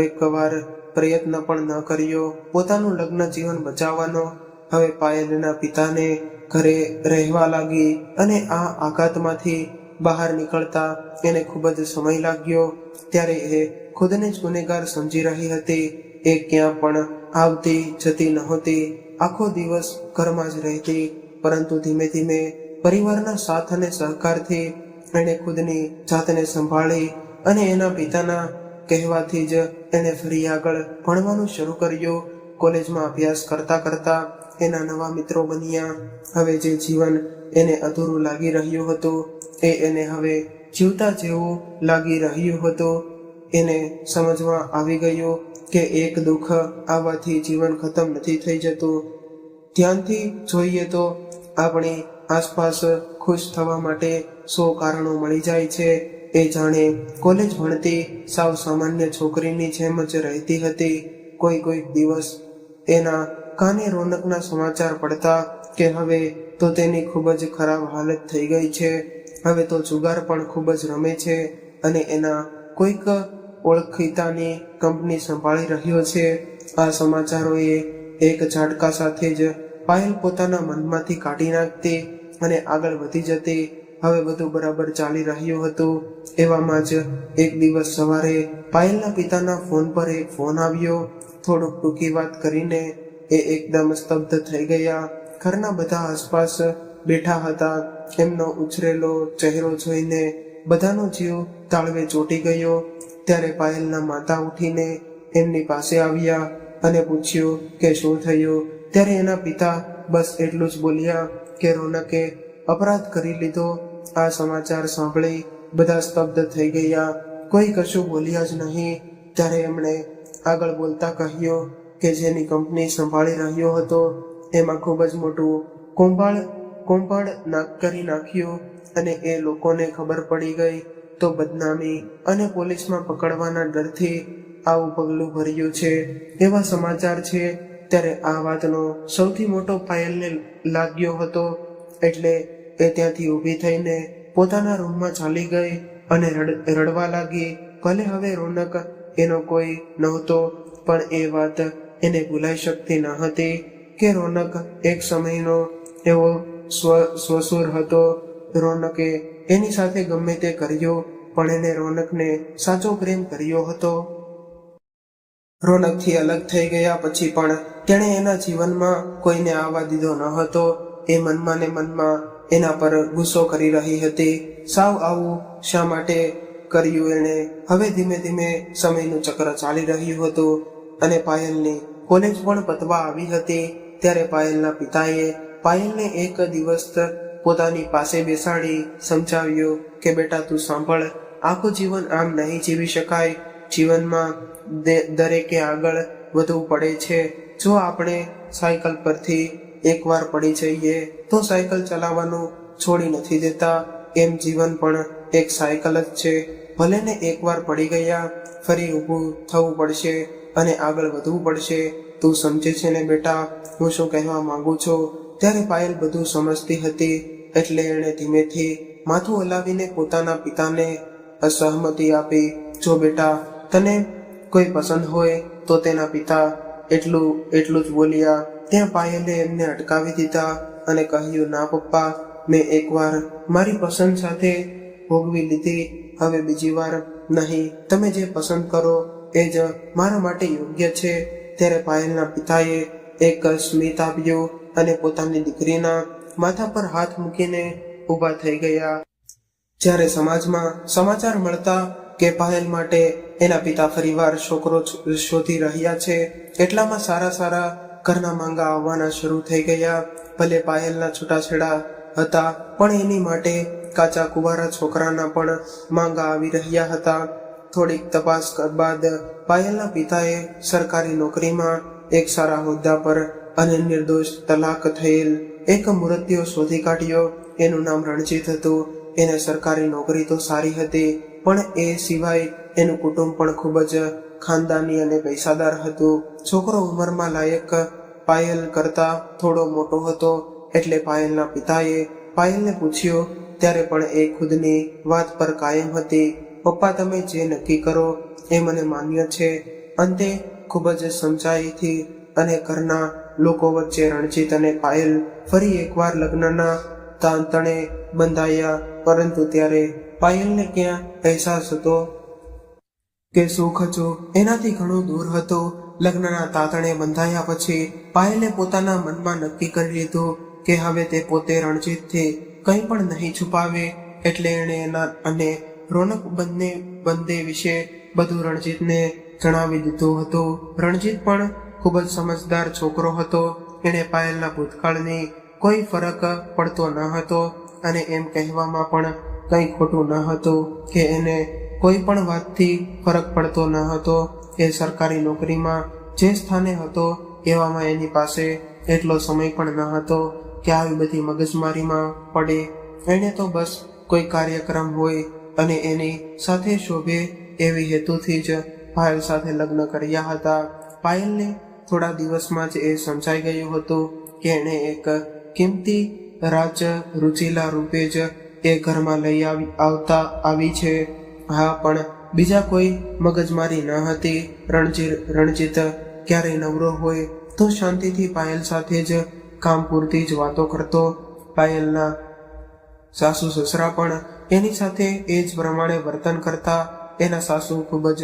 એકવાર પ્રયત્ન પણ ન કર્યો પોતાનું લગ્ન જીવન બચાવવાનો. હવે પાયલના પિતાને ઘરે રહેવા લાગી અને આ આઘાતમાંથી બહાર નીકળતા એને ખૂબ જ સમય લાગ્યો. ત્યારે એ ખુદને જ ગુનેગાર સમજી રહી હતી. એ ક્યાં પણ આવતી જતી નહોતી, આખો દિવસ ઘરમાં જ રહેતી. પરંતુ ધીમે ધીમે પરિવારના સાથ અને સહકારથી એણે ખુદની જાતને સંભાળી અને એના પિતાના કહેવાથી જ એને ફરી આગળ ભણવાનું શરૂ કર્યું. કોલેજમાં અભ્યાસ કરતા કરતા એના નવા મિત્રો બન્યા. હવે જે જીવન એને અધૂરું લાગી રહ્યું હતું એ એને હવે જીવતા જેવું લાગી રહ્યું હતું. એને સમજમાં આવી ગયું કે એક દુઃખ આવવાથી જીવન ખતમ નથી થઈ જતું. ધ્યાનથી જોઈએ તો આપણી આસપાસ ખુશ થવા માટે 100 કારણો મળી જાય છે. એ જાણે કોલેજ ભણતી સાવ સામાન્ય છોકરીની જેમ જ રહેતી હતી. કોઈ દિવસ એના કાને રોનકના સમાચાર પડતા કે હવે તો તેની ખૂબ જ ખરાબ હાલત થઈ ગઈ છે, હવે તો જુગાર પણ ખૂબ જ રમે છે અને એના કોઈક ઓળખીતાની કંપની સંભાળી રહ્યો છે. આ સમાચારોએ એક ઝાટકા સાથે જ પાયલ પોતાના મનમાંથી કાઢી નાખતી અને આગળ વધી જતી. હવે બધું બરાબર ચાલી રહ્યું હતું. એવામાં જ એક દિવસ સવારે પાયલના પિતાના ફોન પર એક ફોન આવ્યો. થોડુંક ટૂંકી વાત કરીને એ એકદમ સ્તબ્ધ થઈ ગયા. ઘરના બધા આસપાસ બેઠા હતા. એમનો ઉછરેલો ચહેરો જોઈને બધાનો જીવ તાળવે ચોંટી ગયો. ત્યારે પાયલના માતા ઉઠીને એમની પાસે આવ્યા અને પૂછ્યું કે શું થયું. ત્યારે એના પિતા બસ એટલું જ બોલ્યા કે રોનકે અપરાધ કરી લીધો. આ સમાચાર સાંભળી બધા સ્તબ્ધ થઈ ગયા. કોઈ કશું બોલ્યા જ નહીં. ત્યારે એમણે આગળ બોલતા કહ્યું કે જેની કંપની સંભાળી રહ્યો હતો એમાં ખૂબ જ મોટું કૌભાંડ કરી નાખ્યું અને એ લોકોને ખબર પડી ગઈ તો બદનામી અને પોલીસમાં પકડવાના ડરથી આવું પગલું ભર્યું છે. એવા સમાચાર છે. ત્યારે આ વાતનો સૌથી મોટો પાયલને લાગ્યો હતો. એટલે એ ત્યાંથી ઊભી થઈને પોતાના રૂમમાં ચાલી ગઈ અને રડવા લાગી. ભલે હવે રોનક એનો કોઈ નહોતો, પણ એ વાત એને ભૂલાઈ શકતી ન હતી કે રોનક એક સમયનો એવો સ્વસુર હતો. રોનકે એની સાથે ગમે તે કર્યું, પણ એને રોનકને સાચો પ્રેમ કર્યો હતો. રોનકથી અલગ થઈ ગયા પછી પણ તેણે એના જીવનમાં કોઈને આવવા દીધો ન હતો. એ મનમાં ને મનમાં એના પર ગુસ્સો કરી રહી હતી. સાવ આવું શા માટે કર્યું એણે? હવે ધીમે ધીમે સમયનું ચક્ર ચાલી રહ્યું હતું અને પાયલની કોલેજ પણ પતવા આવી હતી. ત્યારે પાયલના પિતાએ પાયલને એક દિવસ પોતાની પાસે બેસાડી સમજાવ્યું કે બેટા તું સાંભળ, આખું જીવન આમ નહીં જીવી શકાય. જીવનમાં દરેકે આગળ વધવું પડે છે. જો આપણે સાયકલ પરથી એકવાર પડી જઈએ તો સાયકલ ચલાવવાનું છોડી નથી દેતા. એમ જીવન પણ એક સાયકલ જ છે. ભલે ને એકવાર પડી ગયા ફરી ઊભું થવું પડશે અને આગળ વધવું પડશે. તું સમજે છે ને બેટા હું શું કહેવા માંગુ છું? ત્યારે પાયલ બધું સમજતી હતી. એટલે એણે ધીમેથી માથું હલાવીને પોતાના પિતાને અસહમતિ આપી. જો બેટા તને કોઈ પસંદ હોય તો તેના પિતા એટલું જ બોલ્યા. ત્યાં પાયલે એમને અટકાવી દીધા અને કહ્યું ના પપ્પા, મેં એકવાર મારી પસંદ સાથે ભોગવી લીધી, હવે બીજી વાર નહીં. તમે જે પસંદ કરો એ જ મારા માટે યોગ્ય છે. ત્યારે પાયલના પિતાએ એક સ્મિત આપ્યું અને પોતાની દીકરીના માથા પર હાથ મૂકીને ઊભા થઈ ગયા. જ્યારે સમાજમાં સમાચાર મળતા કે પાયલ માટે એના પિતા ફરીવાર છોકરો શોધી રહ્યા છે, એટલામાં સારા ઘરના માંગા આવવાના શરૂ થઈ ગયા. ભલે પાયલના છૂટાછેડા હતા, પણ એની માટે કાચા કુંવારા છોકરાના પણ માંગા આવી રહ્યા હતા. થોડીક તપાસ બાદ પાયલના પિતાએ સરકારી નોકરીમાં એક સારા હોદ્દા પર અને નિર્દોષ તલાક થયેલ એક મૃત્યુ શોધી કાઢ્યો. એનું નામ રણજીત હતું. એને સરકારી નોકરી તો સારી હતી, પણ એ સિવાય એનું કુટુંબ પણ ખૂબ જ ખાનદાની અને પૈસાદાર હતું. છોકરો ઉંમરમાં લાયક પાયલ કરતા થોડો મોટો હતો, એટલે પાયલના પિતાએ પાયલને પૂછ્યો ત્યારે પણ એ ખુદની વાત પર કાયમ હતી. પપ્પા, તમે જે નક્કી કરો એ મને માન્ય છે. અંતે ખૂબ જ સમજાઈથી અને ઘરના લોકો વચ્ચે રણજીત અને પાયલ ફરી એકવાર લગ્નના તાંતણે બંધાયા. પરંતુ ત્યારે પાયલને ક્યાં અહેસાસ હતો કે સુખ હતું એનાથી ઘણું દૂર હતું. લગ્નના તાંતણે બંધાયા પછી પાયલે પોતાના મનમાં નક્કી કરી લીધું કે હવે તે પોતે રણજીતથી કંઈ પણ નહીં છુપાવે. એટલે એણે એના અને રોનક બંને વિશે બધું રણજીતને જણાવી દીધું હતું. રણજીત પણ ખૂબ જ સમજદાર છોકરો હતો. એણે પાયલના ભૂતકાળની કોઈ ફરક પડતો ન હતો અને એમ કહેવામાં પણ કંઈ ખોટું ન હતું કે એને કોઈ પણ વાતથી ફરક પડતો ન હતો. એ સરકારી નોકરીમાં જે સ્થાને હતો એવામાં એની પાસે એટલો સમય પણ ન હતો કે આવી બધી મગજમારીમાં પડે. એણે તો બસ કોઈ કાર્યક્રમ હોય અને એની સાથે શોભે એવી હેતુથી જ પાયલ સાથે લગ્ન કર્યા હતા. પાયલને થોડા દિવસમાં જ એ સમજાઈ ગયું હતું કે એણે એક કિંમતી રાજ રુચિલા રૂપે જ એ ઘરમાં લઈ આવી છે. હા, પણ બીજા કોઈ મગજમારી ન હતી. રણજીત ક્યારેય નવરો હોય તો શાંતિથી પાયલ સાથે જ કામ પૂરતી જ વાતો કરતો. પાયલના સાસુ સસરા પણ એની સાથે એ જ પ્રમાણે વર્તન કરતા. એના સાસુ ખૂબ જ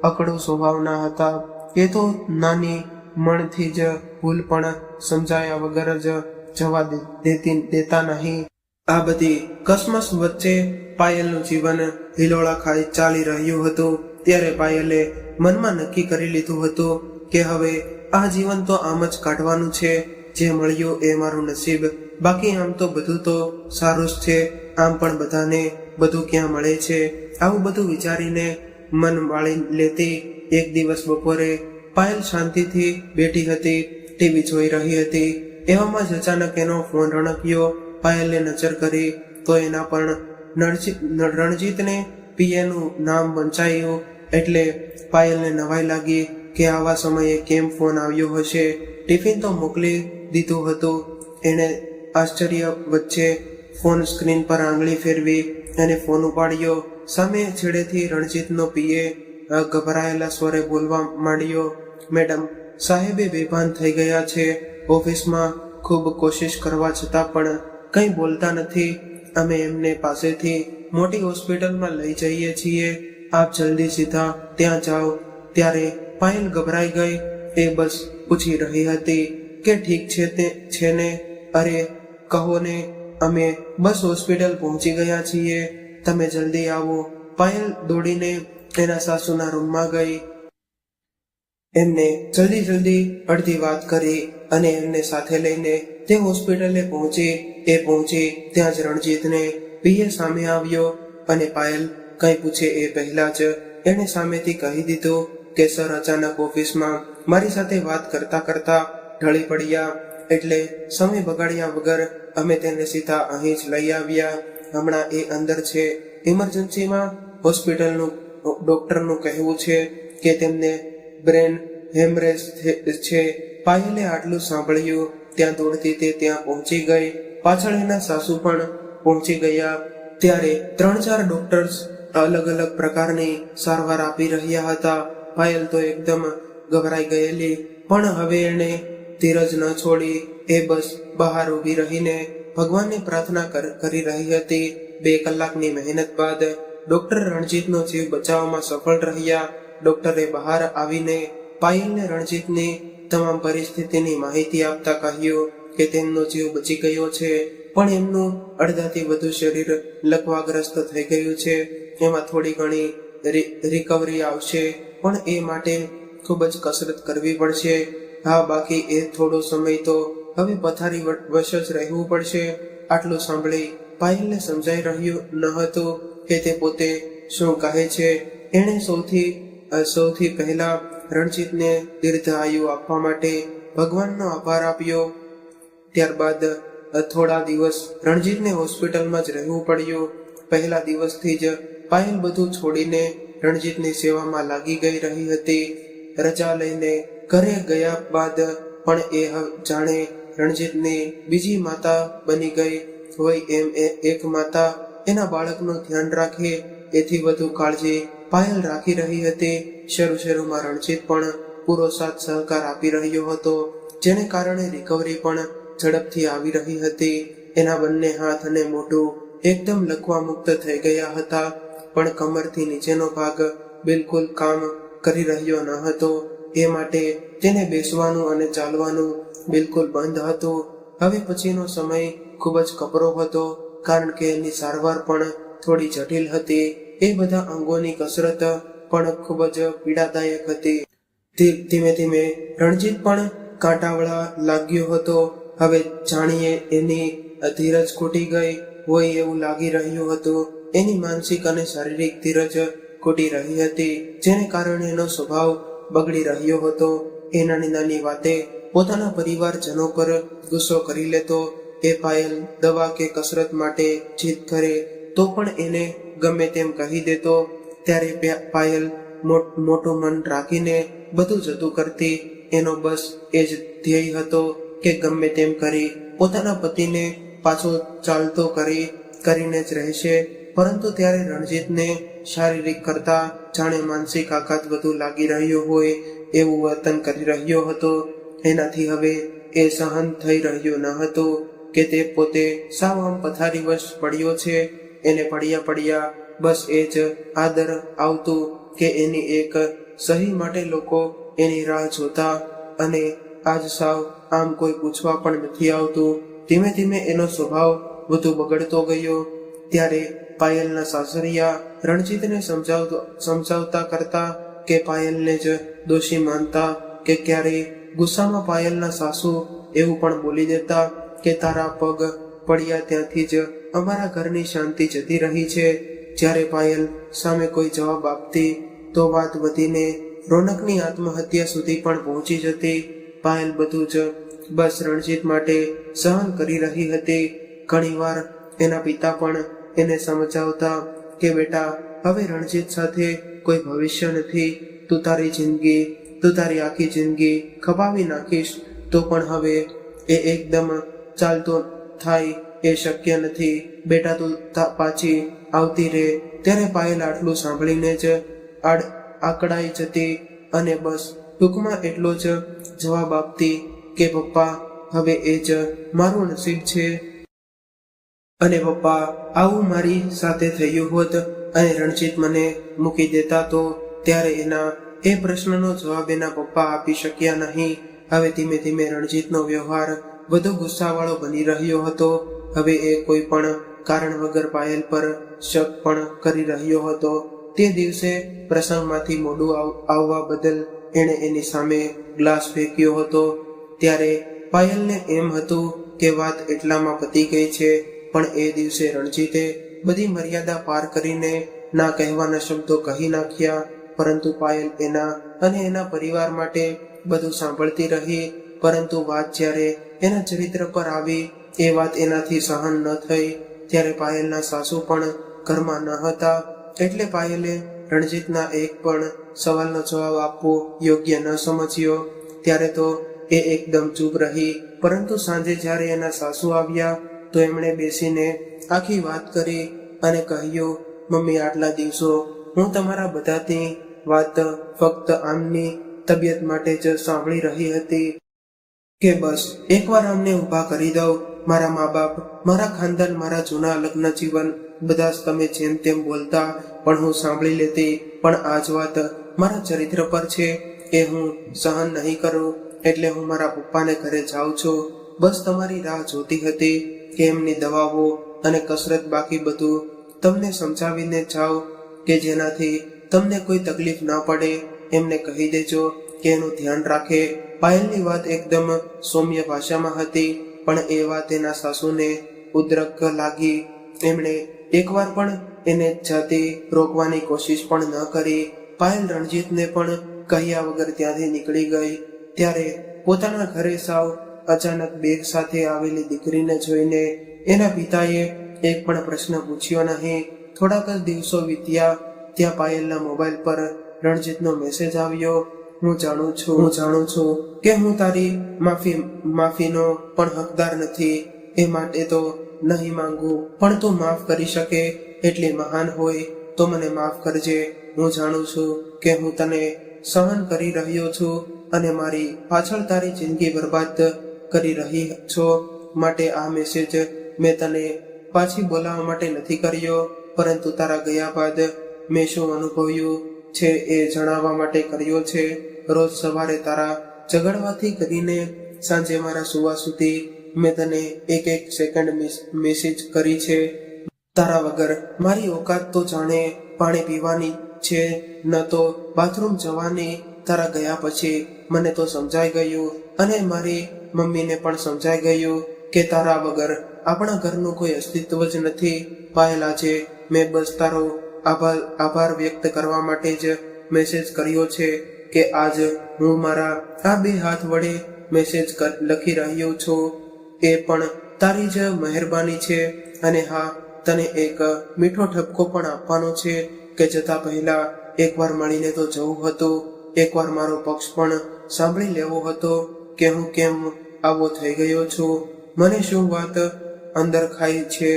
અકડું સ્વભાવના હતા. એ તો નાની મણથી જ ભૂલ પણ સમજાયા વગર જ જવા દેતા નહીં. આ બધી કસમસ વચ્ચે પાયલનું જીવન હિલોળા ખાઈ ચાલી રહ્યું હતું. ત્યારે પાયલે મનમાં નક્કી કરી લીધું હતું કે હવે આ જીવન તો આમ જ કાઢવાનું છે. જે મળ્યું એ મારું નસીબ. બાકી આમ તો બધું તો સારું જ છે. આમ પણ બધાને બધું ક્યાં મળે છે. આવું બધું વિચારીને મન વાળી લેતી એક દિવસ બપોરે પાયલ શાંતિથી બેઠી હતી, ટીવી જોઈ રહી હતી. એવામાં જ અચાનક એનો ફોન રણક્યો. પાયલે નજર કરી તો એના પણ રણજીતને પીએનું નામ વંચાયું. એટલે પાયલને નવાઈ લાગી કે આવા સમયે કેમ ફોન આવ્યો હશે. ટિફિન તો મોકલી દીધું હતું. એણે આશ્ચર્ય વચ્ચે ફોન સ્ક્રીન પર આંગળી ફેરવી અને ફોન ઉપાડ્યો. સામે છેડેથી રણજીતનો પીએ ગભરાયેલા સ્વરે બોલવા માંડ્યો, મેડમ, સાહેબે બેભાન થઈ ગયા છે. ઓફિસમાં ખૂબ કોશિશ કરવા છતાં પણ કંઈ બોલતા નથી. અમે એમને પાસેથી મોટી હોસ્પિટલમાં લઈ જઈએ છીએ. આપ જલ્દી સીધા ત્યાં જાઓ. ત્યારે પાયલ ગભરાઈ ગઈ. એ બસ પૂછી રહી હતી કે ઠીક છે તે છે ને? અરે કહો ને, અમે બસ હોસ્પિટલ પહોંચી ગયા છીએ. તમે જલ્દી આવો. પાયલ દોડીને એના સાસુના રૂમમાં ગઈ. એમને જલ્દી અડધી વાત કરી અને એમને સાથે લઈને તે હોસ્પિટલે પહોંચી. ત્યાં જ રણજીતને પીએ સામે આવ્યો અને પાયલ કંઈ પૂછે એ પહેલા જ એણે સામેથી કહી દીધું કે સર અચાનક ઓફિસમાં મારી સાથે વાત કરતા કરતા ઢળી પડ્યા. એટલે સમય બગાડ્યા વગર અમે તેને સીધા અહીં જ લઈ આવ્યા. હમણાં એ અંદર છે. ઇમરજન્સીમાં હોસ્પિટલનું ડોક્ટરનું કહેવું છે કે તેમને બ્રેન હેમરેજ છે. પાયલે આટલું સાંભળ્યું ત્યાં દોડતી તે ત્યાં પહોંચી ગઈ. પાછળ એના સાસુ પણ પહોંચી ગયા. ત્યારે 3-4 ડોક્ટર્સ અલગ અલગ પ્રકારની સારવાર આપી રહ્યા હતા. પાયલ તો એકદમ ગભરાઈ ગયેલી, પણ હવે એણે ધીરજ ન છોડી. એ બસ બહાર ઊભી રહીને ભગવાનની પ્રાર્થના કરી રહી હતી. 2 કલાકની મહેનત બાદ ડોક્ટર રણજીતનો જીવ બચાવવામાં સફળ રહ્યા. ડોક્ટરે બહાર આવીને પાયલને રણજીતની તમામ પરિસ્થિતિની માહિતી આપતા કહ્યું કે તેમનો જીવ બચી ગયો છે, પણ એમનું અડધાથી વધુ શરીર લકવાગ્રસ્ત થઈ ગયું છે. એમાં થોડી ઘણી રિકવરી આવશે, પણ એ માટે ખૂબ જ કસરત કરવી પડશે. હા, બાકી એ થોડો સમય તો હવે પથારી વશ જ રહેવું પડશે. આટલું સાંભળી પાયલને સમજાઈ રહ્યું ન હતું કે તે પોતે શું કહે છે. એણે સૌથી પહેલા રણજીતને દીર્ઘાયુ આપવા માટે ભગવાનનો આભાર આપ્યો. ત્યારબાદ થોડા દિવસ રણજીતને હોસ્પિટલમાં જ રહેવું પડ્યું. પહેલા દિવસથી જ પાયલ બધું છોડીને રણજીતની સેવામાં લાગી ગઈ રહી હતી. રજા લઈને ઘરે ગયા બાદ પણ એ જાણે રણજીતની બીજી માતા બની ગઈ હોય એમ એક માતા એના બાળકનું ધ્યાન રાખે એથી વધુ કાળજી પાયલ રાખી રહી હતી. શરૂમાં રણજીત પણ પૂરો સાથ સહકાર આપી રહ્યો હતો, જેને કારણે રિકવરી પણ ઝડપથી આવી રહી હતી. એના બંને હાથ અને મોઢું એકદમ લકવા મુક્ત થઈ ગયા હતા, પણ કમરથી નીચેનો ભાગ બિલકુલ કામ કરી રહ્યો ન હતો. એ માટે તેને બેસવાનું અને ચાલવાનું બિલકુલ બંધ હતું. હવે પછીનો સમય ખૂબ જ કપરો હતો, કારણ કે એની સારવાર પણ થોડી જટિલ હતી. એ બધા અંગોની કસરત પણ ખૂબ જ પીડાદાયક હતી. ધીમે ધીમે રણજીત પણ કાંટાવળા લાગ્યો હતો. હવે જાણીએ એની ધીરજ ખૂટી ગઈ હોય એવું લાગી રહ્યું હતું. એની માનસિક અને શારીરિક ધીરજ ખૂટી રહી હતી, જેને કારણે એનો સ્વભાવ બગડી રહ્યો હતો. એ નાની વાતે પોતાના પરિવારજનો પર ગુસ્સો કરી લેતો. એ પાયલ દવા કે કસરત માટે જીદ કરે તો પણ એને ગમે તેમ કહી દેતો. ત્યારે પાયલ મોટું મન રાખીને બધું જતું કરતી. એનો બસ એ જ ધ્યેય હતો કે ગમે તેમ કરી પોતાના પતિને પાછો ચાલતો કરીને જ રહેશે. પરંતુ ત્યારે રણજીતને શારીરિક કરતા જાણે માનસિક આઘાત વધુ લાગી રહ્યો હોય એવું વર્તન કરી રહ્યો હતો. એનાથી હવે એ સહન થઈ રહ્યું ન હતું કે તે પોતે સાવ આમ પથારીવશ પડ્યો છે. એને પડ્યા બસ એ જ આદર આવતું કે એની એક સહી માટે લોકો એની રાહ જોતા, અને આજ સાવ આમ કોઈ પૂછવા પણ નથી આવતું. ધીમે ધીમે એનો સ્વભાવ વધુ બગડતો ગયો. ત્યારે પાયલના સાસરિયા રણજીતને સમજાવતા કરતા કે પાયલને જ દોષી માનતા, કે ક્યારેય ગુસ્સામાં પાયલના સાસુ એવું પણ બોલી દેતા કે તારા પગ પડ્યા ત્યાંથી જ અમારા ઘરની શાંતિ જતી રહી છે. જ્યારે પાયલ સામે કોઈ જવાબ આપતી તો વાત વધીને રોનકની આત્મહત્યા સુધી પણ પહોંચી જતી. પાયલ બધું જ બસ રણજીત માટે સહન કરી રહી હતી. ઘણીવાર એના પિતા પણ એને સમજાવતા કે બેટા, હવે રણજીત સાથે કોઈ ભવિષ્ય નથી. તું તારી આખી જિંદગી ખપાવી નાખીશ તો પણ હવે એ એકદમ ચાલતો થાય એ શક્ય નથી. બેટા, તું પાછી આવતી રે. ત્યારે પાયલ આટલું સાંભળીને જ આકડાઈ જતી અને બસ ટૂંકમાં એટલો જ જવાબ આપતી કે પપ્પા, હવે એ જ મારું નસીબ છે. અને પપ્પા, આવું મારી સાથે થયું હોત અને રણજીત મને મૂકી દેતા તો? ત્યારે એના એ પ્રશ્નનો જવાબ એના પપ્પા આપી શક્યા નહીં. હવે ધીમે ધીમે રણજીતનો વ્યવહાર વધુ ગુસ્સાવાળો બની રહ્યો હતો. હવે એ કોઈ પણ કારણ વગર પાયલ પર શક પણ કરી રહ્યો હતો. તે દિવસે પ્રસંગમાંથી મોડું આવવા બદલ એણે એની સામે ગ્લાસ ફેંક્યો હતો. ત્યારે પાયલને એમ હતું કે વાત એટલામાં પતી ગઈ છે, પણ એ દિવસે રણજીતે બધી મર્યાદા પાર કરીને ના કહેવાના શબ્દો કહી નાખ્યા. પરંતુ પાયલ એના અને એના પરિવાર માટે બધું સાંભળતી રહી. પરંતુ વાત જ્યારે એના ચરિત્ર પર આવી, એ વાત એનાથી સહન ન થઈ. ત્યારે પાયલના સાસુ પણ ઘરમાં ન હતા, એટલે પાયલે રણજીતના એક પણ સવાલનો જવાબ આપવો યોગ્ય ન સમજ્યો. ત્યારે તો એ એકદમ ચૂપ રહી. પરંતુ સાંજે જ્યારે એના સાસુ આવ્યા તો એમણે બેસીને આખી વાત કરી અને કહ્યું, મમ્મી, આટલા દિવસો હું તમારા બધાની વાત ફક્ત આમની તબિયત માટે જ સાંભળી રહી હતી કે બસ એકવાર અમને ઊભા કરી દઉં. મારા મા બાપ, મારા ખાનદાન, મારા જૂના લગ્ન જીવન, બધા જ તમે જેમ તેમ બોલતા પણ હું સાંભળી લેતી. પણ આ જ વાત મારા ચરિત્ર પર છે એ હું સહન નહીં કરું, એટલે હું મારા પપ્પાને ઘરે જાઉં છું. બસ તમારી રાહ જોતી હતી કે એમની દવાઓ અને કસરત બાકી બધું તમને સમજાવીને જાઓ, કે જેનાથી તમને કોઈ તકલીફ ન પડે. એમને કહી દેજો કે એનું ધ્યાન રાખે. પાયલની વાત એકદમ સૌમ્ય ભાષામાં હતી, પણ એ વાત એના સાસુને ઉદ્રક લાગી. એમણે એકવાર પણ એને જાતે રોકવાની કોશિશ પણ ન કરી. પાયલ રણજીતને પણ કહ્યા વગર ત્યાંથી નીકળી ગઈ. ત્યારે પોતાના ઘરે સાવ અચાનક બેગ સાથે આવેલી દીકરીને જોઈને એના પિતાએ એક પણ પ્રશ્ન પૂછ્યો નહીં. થોડાક જ દિવસો વીત્યા ત્યાં પાયલના મોબાઈલ પર રણજીતનો મેસેજ આવ્યો. હું જાણું છું કે હું તારી માફીનો પણ હકદાર નથી. એ માટે તો નહીં માંગુ, પણ તું માફ કરી શકે એટલી મહાન હોય તો મને માફ કરજે. હું જાણું છું કે હું તને સહન કરી રહ્યો છું અને મારી પાછળ તારી જિંદગી બરબાદ કરી રહી છો. માટે આ મેસેજ મેં તને પાછી બોલાવવા માટે નથી કર્યો, પરંતુ તારા ગયા બાદ મેં શું અનુભવ્યું છે એ જણાવવા માટે કર્યો છે. રોજ સવારે તારા જગાડવાથી કરીને સાંજે મારા સુવા સુધી મેં તને એક સેકન્ડ મેસેજ કરી છે. તારા વગર મારી ઓકાત તો જાણે પાણી પીવાની છે, ન તો બાથરૂમ જવાની. તારા ગયા પછી મને તો સમજાઈ ગયું અને મારી મમ્મીને પણ સમજાઈ ગયું કે તારા વગર આપણા ઘરનું કોઈ અસ્તિત્વ જ નથી. પાયલ, આજે મેં બસ તારો આભાર વ્યક્ત કરવા માટે જ મેસેજ કર્યો છે કે આજ હું મારા આ બે હાથ વડે મેસેજ લખી રહ્યો છું. એ પણ તારી જ મહેરબાની છે. અને હા, તને એક મીઠો ઠપકો પણ આપવાનો છે કે જતા પહેલા એકવાર મળીને તો જવું હતું. એકવાર મારો પક્ષ પણ સાંભળી લેવો હતો કે હું કેમ આવો થઈ ગયો છું. મને શું વાત અંદર ખાઈ છે.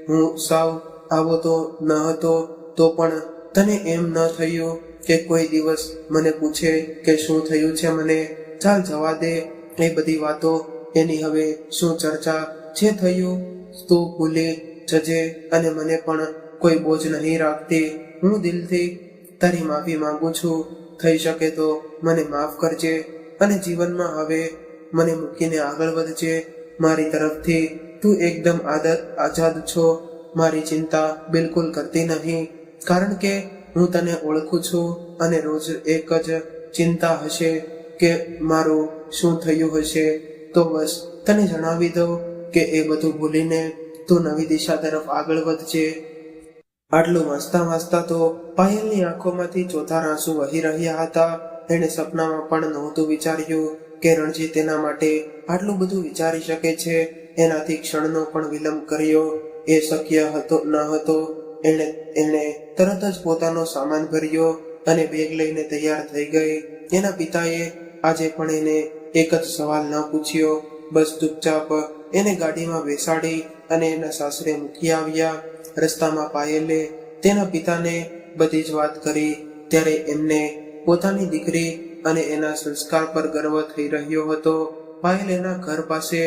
હું સાવ આવો તો ન હતો, તો પણ તને એમ ન થયું કે કોઈ દિવસ મને પૂછે કે શું થયું છે મને? ચાલ જવા દે એ બધી વાતો, એની હવે શું ચર્ચા. જે થયું તું ભૂલી જજે અને મને પણ કોઈ બોજ નહીં રાખતી. હું દિલથી તારી માફી માંગુ છું. થઈ શકે તો મને માફ કરજે અને જીવનમાં હવે મને મૂકીને આગળ વધજે. મારી તરફથી તું એકદમ આઝાદ છો. મારી ચિંતા બિલકુલ કરતી નહીં, કારણ કે હું તને ઓળખું છું અને રોજ એક જ ચિંતા હશે કે મારું શું થયું હશે. તો બસ તને જણાવી દઉં કે એ બધું ભૂલીને તું નવી દિશા તરફ આગળ વધજે. આટલું વાંચતા તો પાયલની આંખોમાંથી ચોથા આંસુ વહી રહ્યા હતા. એણે સપનામાં પણ નહોતું વિચાર્યું કે રણજીત તેના માટે આટલું બધું વિચારી શકે છે. એનાથી ક્ષણનો પણ વિલંબ કર્યો એ શક્ય ન હતો. એણે તરત જ પોતાનો સામાન ભર્યો અને બેગ લઈને તૈયાર થઈ ગઈ. એના પિતાએ આજે પણ એને એક જ સવાલ ન પૂછ્યો. બસ ચૂપચાપ એને ગાડીમાં બેસાડી અને એના સાસરે મૂકી આવ્યા. રસ્તામાં પાયલે તેના પિતાને બધી જ વાત કરી. ત્યારે એમને પોતાની દીકરી અને એના સંસ્કાર પર ગર્વ થઈ રહ્યો હતો. પાયલ એના ઘર પાસે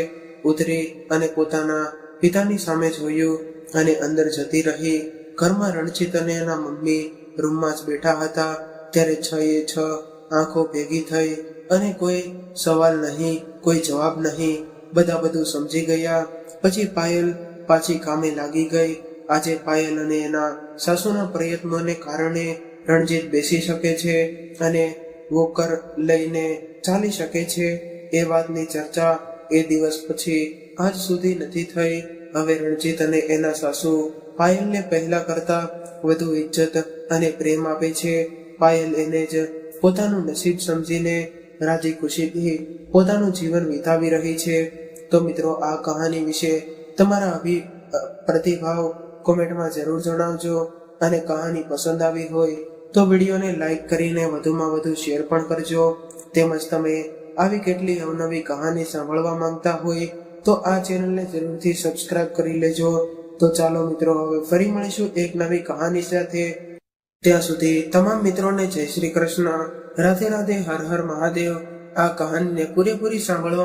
ઉતરી અને પોતાના પિતાની સામે જોયું અને અંદર જતી રહી. ઘરમાં રણજીત અને એના મમ્મી રૂમમાં જ બેઠા હતા. ત્યારે 6 આંખો ભેગી થઈ અને કોઈ સવાલ નહીં, કોઈ જવાબ નહીં. બધા બધું સમજી ગયા. પછી પાયલ પાછી કામે લાગી ગઈ. આજે પાયલ અને એના સાસુના પ્રયત્નોને કારણે રણજીત બેસી શકે છે અને વોકર લઈને ચાલી શકે છે. એ વાતની ચર્ચા એ દિવસ પછી આજ સુધી નથી થઈ. હવે રણજીત અને એના સાસુ પાયલને પહેલા કરતા વધુ ઇજ્જત અને પ્રેમ આપે છે. પાયલ એને જ પોતાનું નસીબ સમજીને રાજી ખુશીથી પોતાનું જીવન વિતાવી રહી છે. તો મિત્રો, આ કહાની વિશે તમારા પ્રતિભાવ કોમેન્ટમાં જરૂર જણાવજો. અને કહાની પસંદ આવી હોય તો વિડીયોને લાઈક કરીને વધુમાં વધુ શેર પણ કરજો. તેમજ તમે આવી કેટલી અવનવી કહાની સાંભળવા માંગતા હોય તો આ ચેનલને જરૂરથી સબસ્ક્રાઇબ કરી લેજો. તો ચાલો મિત્રો, હવે ફરી મળીશું એક નવી કહાની સાથે. ત્યાં સુધી તમામ મિત્રોને જય શ્રી કૃષ્ણ, રાધે રાધે, હર હર મહાદેવ. આ કહાનીને પૂરેપૂરી સાંભળવા